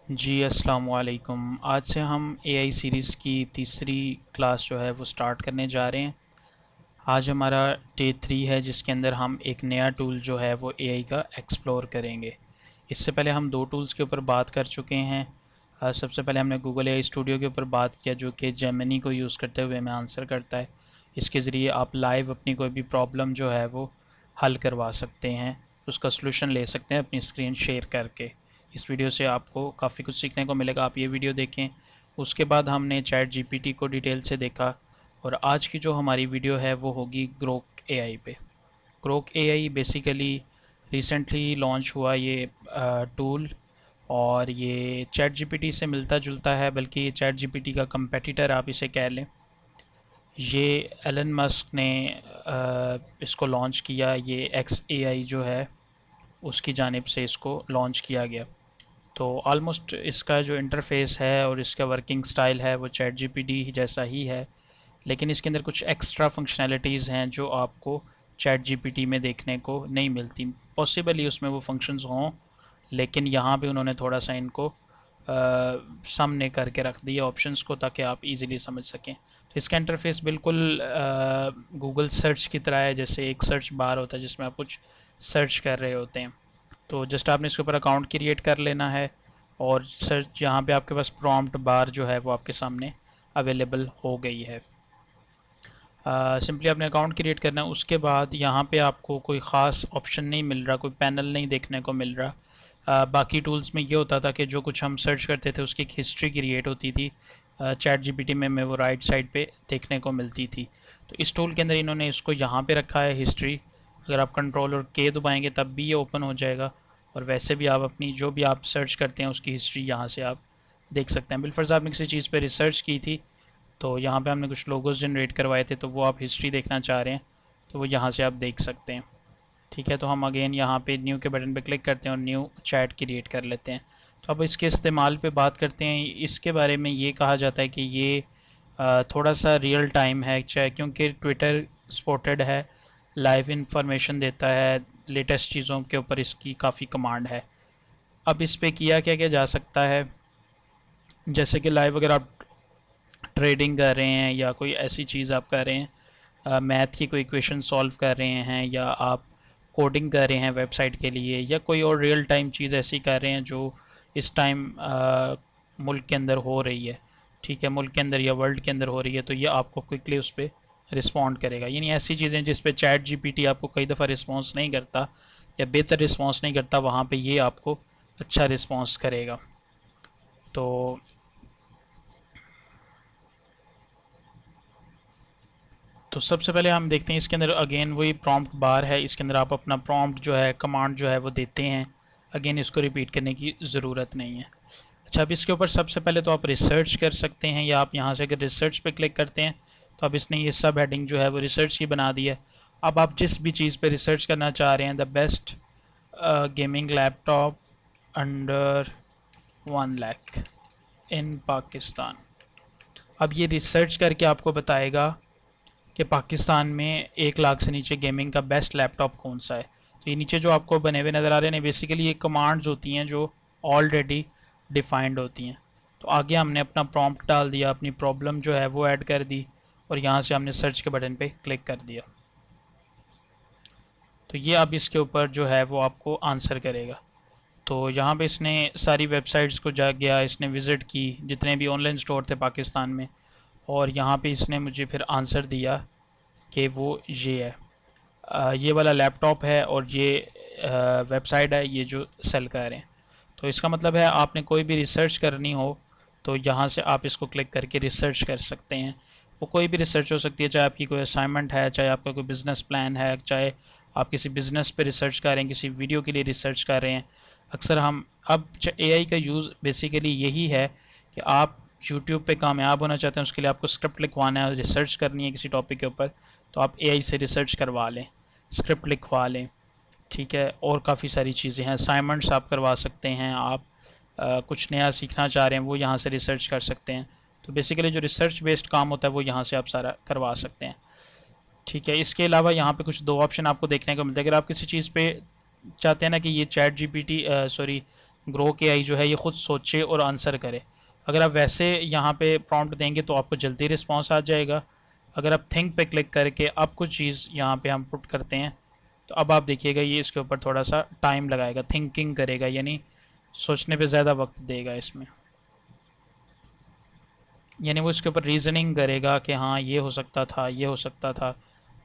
जी अस्सलाम वालेकुम। आज से हम एआई सीरीज़ की तीसरी क्लास जो है वो स्टार्ट करने जा रहे हैं। आज हमारा डे 3 है जिसके अंदर हम एक नया टूल जो है वो एआई का एक्सप्लोर करेंगे। इससे पहले हम दो टूल्स के ऊपर बात कर चुके हैं। सबसे पहले हमने गूगल एआई स्टूडियो के ऊपर बात किया जो कि जेमिनी को यूज़ करते हुए हमें आंसर करता है। इसके ज़रिए आप लाइव अपनी कोई भी प्रॉब्लम जो है वो हल करवा सकते हैं, उसका सलूशन ले सकते हैं अपनी स्क्रीन शेयर करके। इस वीडियो से आपको काफ़ी कुछ सीखने को मिलेगा, आप ये वीडियो देखें। उसके बाद हमने चैट जीपीटी को डिटेल से देखा और आज की जो हमारी वीडियो है वो होगी ग्रोक एआई पे। Grok AI basically recently launch हुआ ये टूल, और ये चैट जीपीटी से मिलता जुलता है, बल्कि ये चैट जीपीटी का कंपेटिटर आप इसे कह लें। ये एलन मस्क ने इसको लॉन्च किया, ये एक्स एआई जो है उसकी जानिब से इसको लॉन्च किया गया। तो ऑलमोस्ट इसका जो इंटरफेस है और इसका वर्किंग स्टाइल है वो चैट जीपीटी जैसा ही है, लेकिन इसके अंदर कुछ एक्स्ट्रा फंक्शनैलिटीज़ हैं जो आपको चैट जीपीटी में देखने को नहीं मिलती। पॉसिबली उसमें वो फंक्शंस हों, लेकिन यहाँ पे उन्होंने थोड़ा सा इनको सामने करके रख दिया ऑप्शंस को, ताकि आप इजीली समझ सकें। तो इसका इंटरफेस बिल्कुल गूगल सर्च की तरह है, जैसे एक सर्च बार होता है जिसमें आप कुछ सर्च कर रहे होते हैं। तो जस्ट आपने इसके ऊपर अकाउंट क्रिएट कर लेना है और सर्च यहाँ पे आपके पास प्रॉम्प्ट बार जो है वो आपके सामने अवेलेबल हो गई है। सिंपली आपने अकाउंट क्रिएट करना है। उसके बाद यहाँ पे आपको कोई ख़ास ऑप्शन नहीं मिल रहा, कोई पैनल नहीं देखने को मिल रहा। बाकी टूल्स में ये होता था कि जो कुछ हम सर्च करते थे उसकी एक हिस्ट्री क्रिएट होती थी, चैट जीपीटी में वो राइट साइड पे देखने को मिलती थी। तो इस टूल के अंदर इन्होंने इसको यहाँ पे रखा है, हिस्ट्री। अगर आप कंट्रोल और के दबाएंगे तब भी ये ओपन हो जाएगा, और वैसे भी आप अपनी जो भी आप सर्च करते हैं उसकी हिस्ट्री यहाँ से आप देख सकते हैं। बिलफर्ज आपने किसी चीज़ पर रिसर्च की थी तो यहाँ पे हमने कुछ लोगोस जनरेट करवाए थे, तो वो आप हिस्ट्री देखना चाह रहे हैं तो वो यहाँ से आप देख सकते हैं। ठीक है, तो हम अगेन यहाँ पे न्यू के बटन पे क्लिक करते हैं और न्यू चैट क्रिएट कर लेते हैं। तो अब इसके इस्तेमाल पे बात करते हैं। इसके बारे में ये कहा जाता है कि ये थोड़ा सा रियल टाइम है, चाहे क्योंकि ट्विटर सपोर्टेड है, लाइव इंफॉर्मेशन देता है, लेटेस्ट चीज़ों के ऊपर इसकी काफ़ी कमांड है। अब इस पर किया क्या क्या जा सकता है, जैसे कि लाइव अगर आप ट्रेडिंग कर रहे हैं या कोई ऐसी चीज़ आप कर रहे हैं, मैथ की कोई इक्वेशन सॉल्व कर रहे हैं, या आप कोडिंग कर रहे हैं वेबसाइट के लिए, या कोई और रियल टाइम चीज़ ऐसी कर रहे हैं जो इस टाइम मुल्क के अंदर हो रही है। ठीक है, मुल्क के अंदर या वर्ल्ड के अंदर हो रही है, तो ये आपको क्विकली उस पर रिस्पॉन्ड करेगा। यानी ऐसी चीज़ें जिस पे चैट जीपीटी आपको कई दफ़ा रिस्पॉन्स नहीं करता या बेहतर रिस्पॉन्स नहीं करता, वहाँ पे ये आपको अच्छा रिस्पॉन्स करेगा। तो सबसे पहले हम देखते हैं इसके अंदर अगेन वही प्रॉम्प्ट बार है। इसके अंदर आप अपना प्रॉम्प्ट जो है, कमांड जो है वो देते हैं। अगेन इसको रिपीट करने की ज़रूरत नहीं है। अच्छा, अब इसके ऊपर सबसे पहले तो आप रिसर्च कर सकते हैं, या आप यहाँ से अगर रिसर्च पे क्लिक करते हैं तो अब इसने ये सब हेडिंग जो है वो रिसर्च की बना दी है। अब आप जिस भी चीज़ पे रिसर्च करना चाह रहे हैं, the best gaming laptop under 1 lakh in Pakistan, अब ये रिसर्च करके आपको बताएगा कि पाकिस्तान में 1 लाख से नीचे गेमिंग का बेस्ट लैपटॉप कौन सा है। तो ये नीचे जो आपको बने हुए नज़र आ रहे हैं, बेसिकली ये कमांड्स होती हैं जो ऑलरेडी डिफाइंड होती हैं। तो आगे हमने अपना प्रॉम्प्ट डाल दिया, अपनी प्रॉब्लम जो है वो ऐड कर दी, और यहाँ से हमने सर्च के बटन पे क्लिक कर दिया। तो ये अब इसके ऊपर जो है वो आपको आंसर करेगा। तो यहाँ पे इसने सारी वेबसाइट्स को जा गया, इसने विज़िट की जितने भी ऑनलाइन स्टोर थे पाकिस्तान में, और यहाँ पे इसने मुझे फिर आंसर दिया कि वो ये है, ये वाला लैपटॉप है और ये वेबसाइट है ये जो सेल कर रहे हैं। तो इसका मतलब है आपने कोई भी रिसर्च करनी हो तो यहाँ से आप इसको क्लिक करके रिसर्च कर सकते हैं। वो कोई भी रिसर्च हो सकती है, चाहे आपकी कोई असाइनमेंट है, चाहे आपका कोई बिज़नेस प्लान है, चाहे आप किसी बिज़नेस पे रिसर्च कर रहे हैं, किसी वीडियो के लिए रिसर्च कर रहे हैं। अक्सर हम अब एआई का यूज़ बेसिकली यही है कि आप यूट्यूब पे कामयाब होना चाहते हैं, उसके लिए आपको स्क्रिप्ट लिखवाना है, रिसर्च करनी है किसी टॉपिक के ऊपर, तो आप एआई से रिसर्च करवा लें, स्क्रिप्ट लिखवा लें। ठीक है, और काफ़ी सारी चीज़ें हैं, असाइनमेंट्स आप करवा सकते हैं, आप कुछ नया सीखना चाह रहे हैं वो यहाँ से रिसर्च कर सकते हैं। तो बेसिकली जो रिसर्च बेस्ड काम होता है वो यहाँ से आप सारा करवा सकते हैं। ठीक है, इसके अलावा यहाँ पे कुछ 2 ऑप्शन आपको देखने को मिलता है। अगर आप किसी चीज़ पे चाहते हैं ना कि ये chat GPT sorry Grok AI जो है ये ख़ुद सोचे और आंसर करे। अगर आप वैसे यहाँ पे प्रॉम्प्ट देंगे तो आपको जल्दी रिस्पॉन्स आ जाएगा। अगर आप थिंक पे क्लिक करके अब कुछ चीज़ यहाँ पे हम पुट करते हैं तो अब आप देखिएगा ये इसके ऊपर थोड़ा सा टाइम लगाएगा, थिंकिंग करेगा, यानी सोचने पे ज़्यादा वक्त देगा इसमें, यानी वो इसके ऊपर रीजनिंग करेगा कि हाँ ये हो सकता था, ये हो सकता था।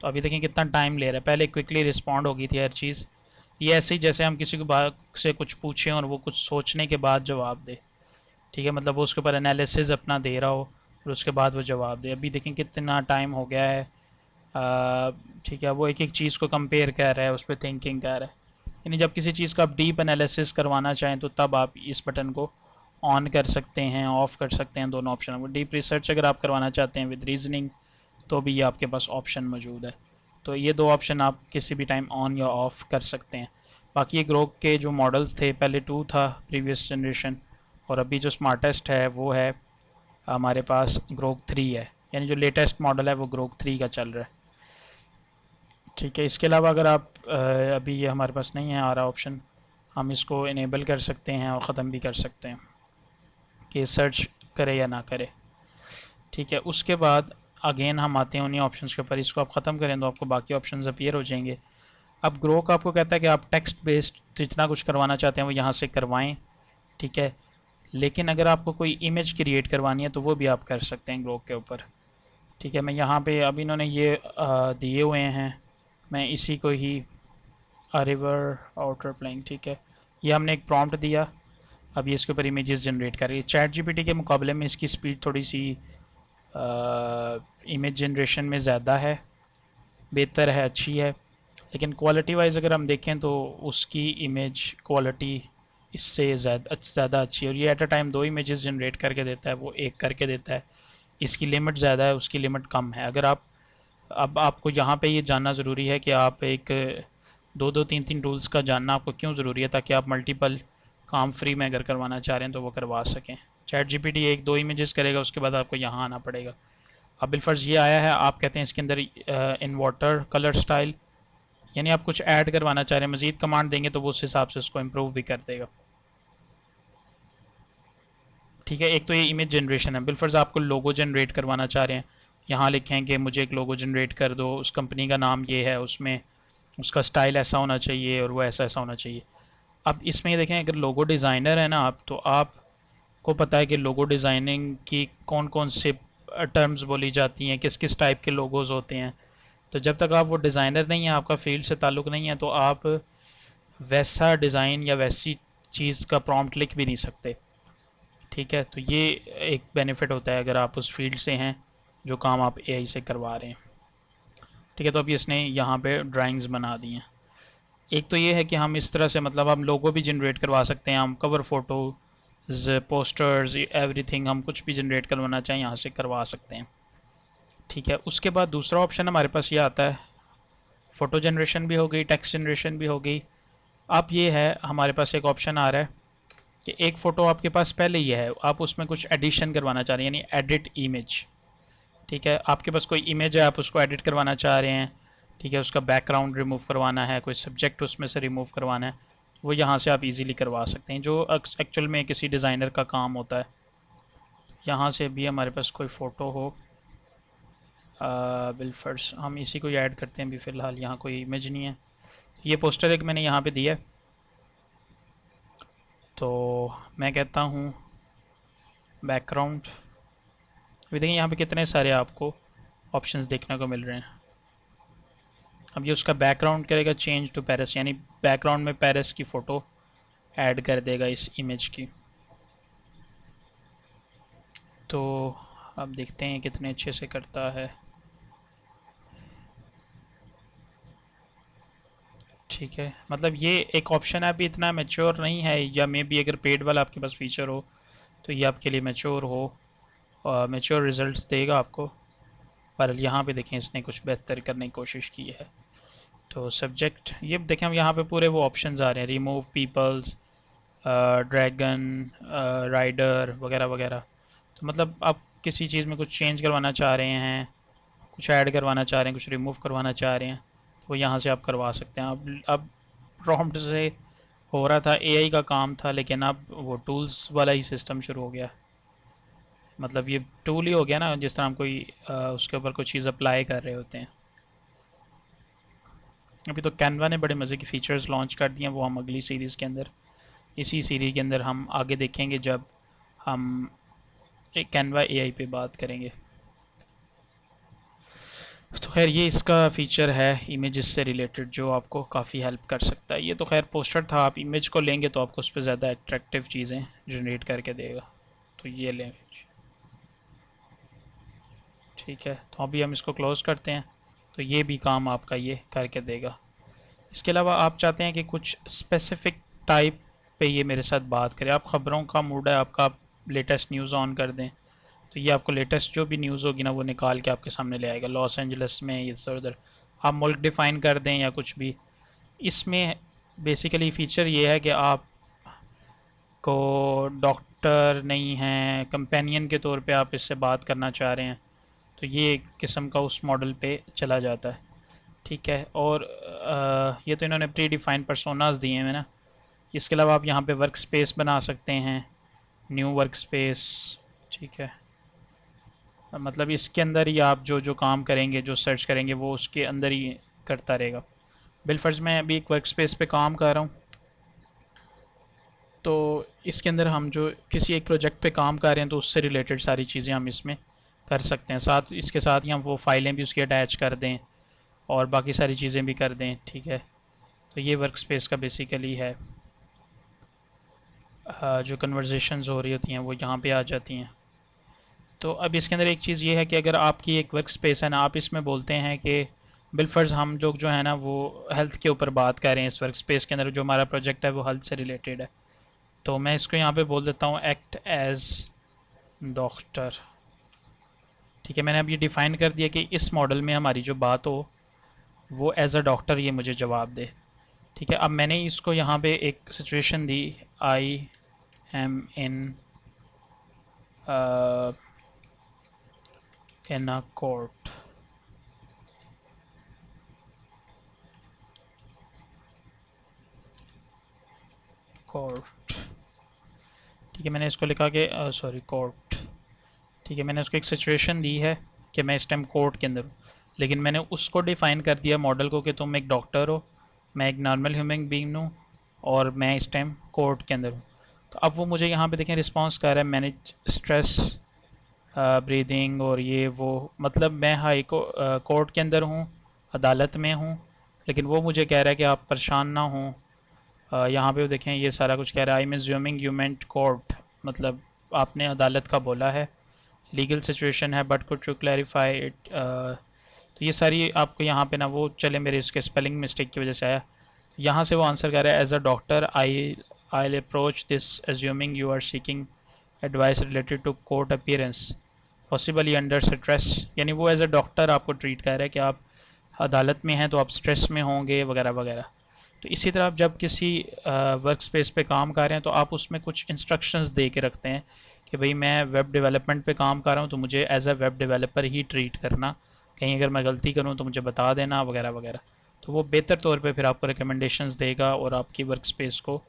तो अभी देखें कितना टाइम ले रहा है, पहले क्विकली रिस्पॉन्ड हो गई थी हर चीज़। ये ऐसे ही जैसे हम किसी को बात से कुछ पूछें और वो कुछ सोचने के बाद जवाब दे, ठीक है, मतलब वो उसके ऊपर एनालिसिस अपना दे रहा हो और उसके बाद वो जवाब दे। अभी देखें कितना टाइम हो गया है, ठीक है, वो एक एक चीज़ को कंपेयर कर रहा है, उस पर थिंकिंग कर रहा है। यानी जब किसी चीज़ का आप डीप एनालिसिस करवाना चाहें तो तब आप इस बटन को ऑन कर सकते हैं, ऑफ़ कर सकते हैं, दोनों ऑप्शन। वो डीप रिसर्च अगर आप करवाना चाहते हैं विद रीजनिंग तो भी ये आपके पास ऑप्शन मौजूद है। तो ये दो ऑप्शन आप किसी भी टाइम ऑन या ऑफ़ कर सकते हैं। बाकी ये ग्रोक के जो मॉडल्स थे, पहले 2 था प्रीवियस जनरेशन, और अभी जो स्मार्टेस्ट है वो है हमारे पास ग्रोक 3 है, यानी जो लेटेस्ट मॉडल है वो ग्रोक 3 का चल रहा है। ठीक है, इसके अलावा अगर आप अभी ये हमारे पास नहीं है आ रहा ऑप्शन, हम इसको इनेबल कर सकते हैं और ख़त्म भी कर सकते हैं कि सर्च करे या ना करे। ठीक है, उसके बाद अगेन हम आते हैं उन्हीं ऑप्शंस के ऊपर। इसको आप ख़त्म करें तो आपको बाकी ऑप्शंस अपीयर हो जाएंगे। अब ग्रोक आपको कहता है कि आप टेक्स्ट बेस्ड जितना कुछ करवाना चाहते हैं वो यहाँ से करवाएं, ठीक है, लेकिन अगर आपको कोई इमेज क्रिएट करवानी है तो वो भी आप कर सकते हैं ग्रोक के ऊपर। ठीक है, मैं यहाँ पे अब इन्होंने ये दिए हुए हैं, मैं इसी को ही रिवर आउटर प्लेइंग, ठीक है, ये हमने एक प्रॉम्प्ट दिया, अब ये इसके ऊपर इमेजेस जनरेट कर रही है। चैट जीपीटी के मुकाबले में इसकी स्पीड थोड़ी सी इमेज जनरेशन में ज़्यादा है, बेहतर है, अच्छी है, लेकिन क्वालिटी वाइज अगर हम देखें तो उसकी इमेज क्वालिटी इससे ज़्यादा अच्छी है। और ये at a time 2 images generate करके देता है, वो एक करके देता है। इसकी लिमिट ज़्यादा है, उसकी लिमिट कम है। अगर आप अब आपको यहाँ पे ये जानना ज़रूरी है कि आप एक 2-2 3-3 टूल्स का जानना आपको क्यों ज़रूरी है, ताकि आप मल्टीपल काम फ्री में अगर करवाना चाह रहे हैं तो वो करवा सकें। चैट जीपीटी 1-2 इमेजेस करेगा, उसके बाद आपको यहाँ आना पड़ेगा। अब बिलफर्ज ये आया है, आप कहते हैं इसके अंदर इन वाटर कलर स्टाइल, यानी आप कुछ ऐड करवाना चाह रहे हैं, मज़ीद कमांड देंगे तो वो उस हिसाब से उसको इम्प्रूव भी कर देगा। ठीक है, एक तो ये इमेज जनरेशन है। बिलफर्ज आपको लोगो जनरेट करवाना चाह रहे हैं, यहाँ लिखें कि मुझे एक लोगो जनरेट कर दो, उस कंपनी का नाम ये है, उसमें उसका स्टाइल ऐसा होना चाहिए और वो ऐसा ऐसा होना चाहिए। अब इसमें ये देखें, अगर लोगो डिज़ाइनर है ना आप, तो आपको पता है कि लोगो डिज़ाइनिंग की कौन कौन से टर्म्स बोली जाती हैं, किस किस टाइप के लोगोज़ होते हैं। तो जब तक आप वो डिज़ाइनर नहीं है, आपका फील्ड से ताल्लुक़ नहीं है, तो आप वैसा डिज़ाइन या वैसी चीज़ का प्रॉम्प्ट लिख भी नहीं सकते। ठीक है, तो ये एक बेनिफिट होता है अगर आप उस फील्ड से हैं जो काम आप एआई से करवा रहे हैं। ठीक है, तो अभी इसने यहाँ पे ड्राइंग्स बना दी हैं। एक तो ये है कि हम इस तरह से मतलब हम लोगो भी जनरेट करवा सकते हैं, हम कवर फ़ोटोज़, पोस्टर्स, एवरीथिंग, हम कुछ भी जनरेट करवाना चाहें यहाँ से करवा सकते हैं। ठीक है, उसके बाद दूसरा ऑप्शन हमारे पास ये आता है, फ़ोटो जनरेशन भी हो गई, टेक्स्ट जनरेशन भी हो गई। अब ये है हमारे पास एक ऑप्शन आ रहा है कि एक फ़ोटो आपके पास पहले ही है, आप उसमें कुछ एडिशन करवाना चाह रहे हैं, यानी एडिट इमेज। ठीक है, आपके पास कोई इमेज है, आप उसको एडिट करवाना चाह रहे हैं, ठीक है, उसका बैकग्राउंड रिमूव करवाना है, कोई सब्जेक्ट उसमें से रिमूव करवाना है, वो यहाँ से आप इजीली करवा सकते हैं, जो एक्चुअल में किसी डिज़ाइनर का काम होता है। यहाँ से भी हमारे पास कोई फ़ोटो हो, बिलफर्स हम इसी को ऐड करते हैं। अभी फ़िलहाल यहाँ कोई इमेज नहीं है। ये पोस्टर एक मैंने यहाँ पे दिया है, तो मैं कहता हूँ बैकग्राउंड। अभी देखिए यहाँ पे कितने सारे आपको ऑप्शंस देखने को मिल रहे हैं। अब ये उसका बैकग्राउंड करेगा चेंज टू पेरिस, यानी बैकग्राउंड में पेरिस की फ़ोटो ऐड कर देगा इस इमेज की। तो अब देखते हैं कितने अच्छे से करता है। ठीक है, मतलब ये एक ऑप्शन है, अभी इतना मैच्योर नहीं है, या मे बी अगर पेड वाला आपके पास फीचर हो तो ये आपके लिए मैच्योर हो और मैच्योर रिजल्ट्स देगा आपको। पर यहाँ पे देखें इसने कुछ बेहतर करने की कोशिश की है। तो सब्जेक्ट ये देखें, हम यहाँ पे पूरे वो ऑप्शंस आ रहे हैं, रिमूव पीपल्स, ड्रैगन, राइडर वगैरह वगैरह। तो मतलब आप किसी चीज़ में कुछ चेंज करवाना चाह रहे हैं, कुछ ऐड करवाना चाह रहे हैं, कुछ रिमूव करवाना चाह रहे हैं, तो यहाँ से आप करवा सकते हैं। अब प्रॉम्प्ट से हो रहा था, एआई का काम था, लेकिन अब वो टूल्स वाला ही सिस्टम शुरू हो गया। मतलब ये टूल ही हो गया ना, जिस तरह हम कोई उसके ऊपर कोई चीज़ अप्लाई कर रहे होते हैं। अभी तो कैनवा ने बड़े मज़े की फ़ीचर्स लॉन्च कर दिए हैं, वो हम अगली सीरीज़ के अंदर, इसी सीरीज़ के अंदर हम आगे देखेंगे जब हम एक कैनवा एआई पे बात करेंगे। तो खैर ये इसका फ़ीचर है इमेजेस से रिलेटेड, जो आपको काफ़ी हेल्प कर सकता है। ये तो खैर पोस्टर था, आप इमेज को लेंगे तो आपको उस पर ज़्यादा अट्रैक्टिव चीज़ें जनरेट करके देगा। तो ये लें फिर, ठीक है। तो अभी हम इसको क्लोज़ करते हैं। तो ये भी काम आपका ये करके देगा। इसके अलावा आप चाहते हैं कि कुछ स्पेसिफ़िक टाइप पे ये मेरे साथ बात करें, आप ख़बरों का मूड है आपका, आप लेटेस्ट न्यूज़ ऑन कर दें तो ये आपको लेटेस्ट जो भी न्यूज़ होगी ना वो निकाल के आपके सामने ले आएगा। लॉस एंजल्स में इधर उधर आप मुल्क डिफ़ाइन कर दें या कुछ भी। इसमें बेसिकली फ़ीचर ये है कि आप को डॉक्टर नहीं हैं, कंपेनियन के तौर पे आप इससे बात करना चाह रहे हैं, तो ये एक किस्म का उस मॉडल पे चला जाता है, ठीक है। और ये तो इन्होंने प्री डिफ़ाइन पर्सोनास दिए हैं ना। इसके अलावा आप यहाँ पे वर्क स्पेस बना सकते हैं, न्यू वर्क स्पेस, ठीक है। मतलब इसके अंदर ही आप जो जो काम करेंगे, जो सर्च करेंगे, वो उसके अंदर ही करता रहेगा। बिलफर्ज मैं अभी एक वर्क स्पेस पे काम कर रहा हूँ, तो इसके अंदर हम जो किसी एक प्रोजेक्ट पे काम कर रहे हैं तो उससे रिलेटेड सारी चीज़ें हम इसमें कर सकते हैं। साथ इसके साथ ही हम वो फाइलें भी उसकी अटैच कर दें और बाकी सारी चीज़ें भी कर दें, ठीक है। तो ये वर्क स्पेस का बेसिकली है। जो कन्वर्जेशंस हो रही होती हैं वो यहाँ पे आ जाती हैं। तो अब इसके अंदर एक चीज़ ये है कि अगर आपकी एक वर्क स्पेस है ना, आप इसमें बोलते हैं कि बिलफर्ज हम जो है ना वो हेल्थ के ऊपर बात कर रहे हैं, इस वर्क स्पेस के अंदर जो हमारा प्रोजेक्ट है वो हेल्थ से रिलेटेड है, तो मैं इसको यहाँ पे बोल देता हूँ एक्ट एज डॉक्टर, ठीक है। मैंने अब ये डिफ़ाइन कर दिया कि इस मॉडल में हमारी जो बात हो वो एज अ डॉक्टर ये मुझे जवाब दे, ठीक है। अब मैंने इसको यहाँ पे एक situation the, I am in a court, court, ठीक है। मैंने इसको लिखा कि सॉरी कोर्ट, ठीक है। मैंने उसको एक सिचुएशन दी है कि मैं इस टाइम कोर्ट के अंदर हूँ, लेकिन मैंने उसको डिफ़ाइन कर दिया मॉडल को कि तुम एक डॉक्टर हो, मैं एक नॉर्मल ह्यूमन बीइंग हूँ और मैं इस टाइम कोर्ट के अंदर हूँ। तो अब वो मुझे यहाँ पे देखें रिस्पॉन्स कर रहा है, मैनेज स्ट्रेस ब्रीदिंग और ये वो, मतलब मैं हाई को कोर्ट के अंदर हूँ, अदालत में हूँ, लेकिन वो मुझे कह रहा है कि आप परेशान ना हों। यहाँ पे देखें ये सारा कुछ कह रहा है, I am assuming you meant court, मतलब आपने अदालत का बोला है, लीगल सिचुएशन है but could to clarify it. तो ये सारी आपको यहाँ पे ना वो चले मेरे इसके स्पेलिंग मिस्टेक की वजह से आया। यहाँ से वो आंसर कर रहा है, as a doctor I approach this assuming you are seeking advice related to court appearance possibly under stress, यानी वो एज अ डॉक्टर आपको ट्रीट कर रहा है कि आप अदालत में हैं तो आप स्ट्रेस में होंगे वगैरह वगैरह। तो इसी तरह आप जब किसी वर्क स्पेस पे काम कर रहे हैं तो आप उसमें कुछ इंस्ट्रक्शंस दे के रखते हैं कि भाई मैं वेब डेवलपमेंट पे काम कर रहा हूँ तो मुझे एज अ वेब डेवलपर ही ट्रीट करना, कहीं अगर मैं गलती करूँ तो मुझे बता देना वगैरह वगैरह। तो वो बेहतर तौर पे फिर आपको रिकमेंडेशंस देगा और आपकी वर्क स्पेस को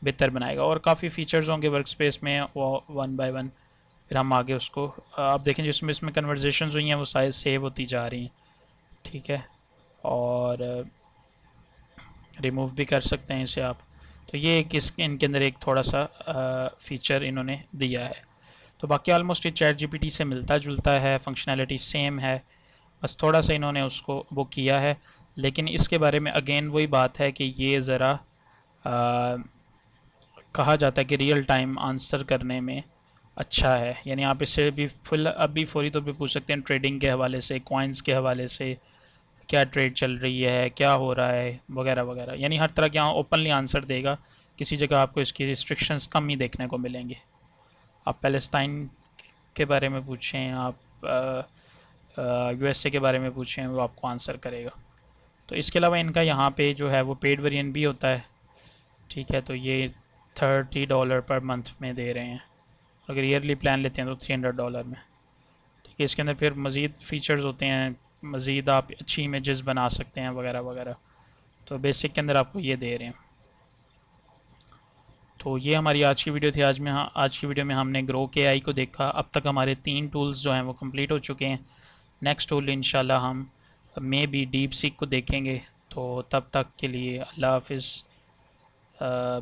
बेहतर बनाएगा। और काफ़ी फ़ीचर्स होंगे वर्क स्पेस में, वो वन बाय वन फिर हम आगे उसको आप देखें जिसमें इसमें कन्वर्जेशंस हुई हैं वो साइज सेव होती जा रही हैं, ठीक है। और रिमूव भी कर सकते हैं इसे आप। तो ये एक इनके अंदर एक थोड़ा सा फ़ीचर इन्होंने दिया है। तो बाकी ऑलमोस्ट ये चैट जीपीटी से मिलता जुलता है, फंक्शनैलिटी सेम है, बस थोड़ा सा इन्होंने उसको वो किया है। लेकिन इसके बारे में अगेन वही बात है कि ये ज़रा कहा जाता है कि रियल टाइम आंसर करने में अच्छा है, यानी आप इससे भी फुल अभी फौरी तौर पे पूछ सकते हैं ट्रेडिंग के हवाले से, कॉइन्स के हवाले से, क्या ट्रेड चल रही है, क्या हो रहा है वगैरह वगैरह, यानी हर तरह के यहाँ ओपनली आंसर देगा। किसी जगह आपको इसकी रिस्ट्रिक्शंस कम ही देखने को मिलेंगे। आप पैलेस्टाइन के बारे में पूछें, आप यूएसए के बारे में पूछें, वो आपको आंसर करेगा। तो इसके अलावा इनका यहाँ पे जो है वो पेड वेरिएंट भी होता है, ठीक है। तो ये $30 पर मंथ में दे रहे हैं, अगर ईयरली प्लान लेते हैं तो $300 में, ठीक है। इसके अंदर फिर मज़ीद फ़ीचर्स होते हैं, मज़ीद आप अच्छी इमेजेस बना सकते हैं वगैरह वगैरह। तो बेसिक के अंदर आपको ये दे रहे हैं। तो ये हमारी आज की वीडियो थी। आज की वीडियो में हमने ग्रोक एआई को देखा। अब तक हमारे 3 टूल्स जो हैं वो कंप्लीट हो चुके हैं। नेक्स्ट टूल इंशाल्लाह हम मे बी डीप सीक को देखेंगे। तो तब तक के लिए अल्लाह हाफिज़।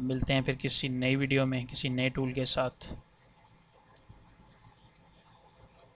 मिलते हैं फिर किसी नई वीडियो में किसी नए टूल के साथ।